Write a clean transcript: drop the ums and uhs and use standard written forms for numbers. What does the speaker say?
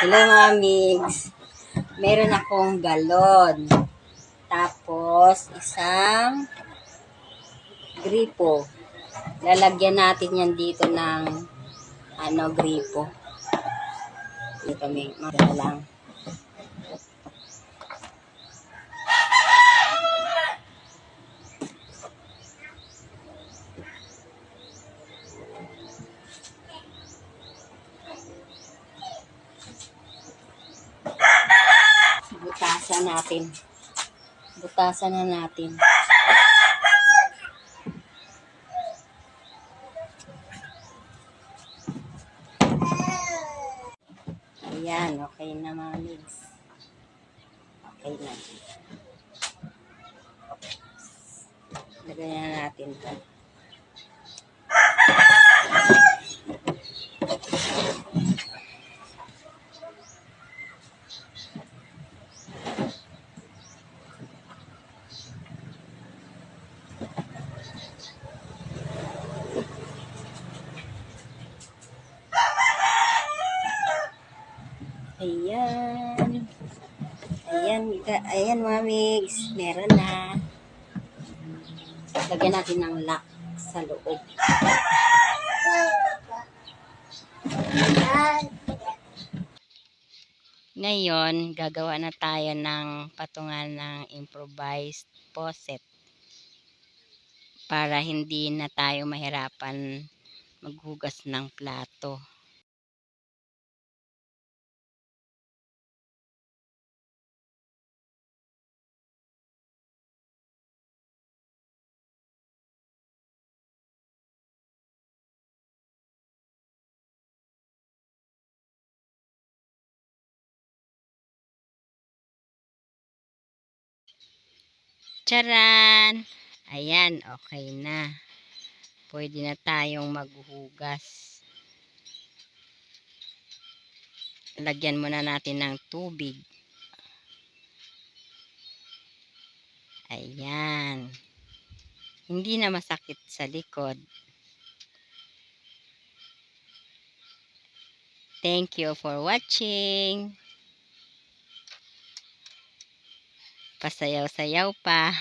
Hello mga migs. Meron akong galon. Tapos, isang gripo. Lalagyan natin yan dito ng gripo. Dito may maganda lang. Butasan natin. Butasan na natin. Ayan, okay na mga migs. Okay na. Lagyan na natin ito. Ayan. Ayan mga migs. Meron na. Lagyan natin ng lock sa loob. Ngayon, gagawa na tayo ng patungan ng improvised faucet para hindi na tayo mahirapan maghugas ng plato. Charan! Ayan, okay na. Pwede na tayong maghugas. Lagyan muna natin ng tubig. Ayan. Hindi na masakit sa likod. Thank you for watching. Pasayaw-sayaw pa.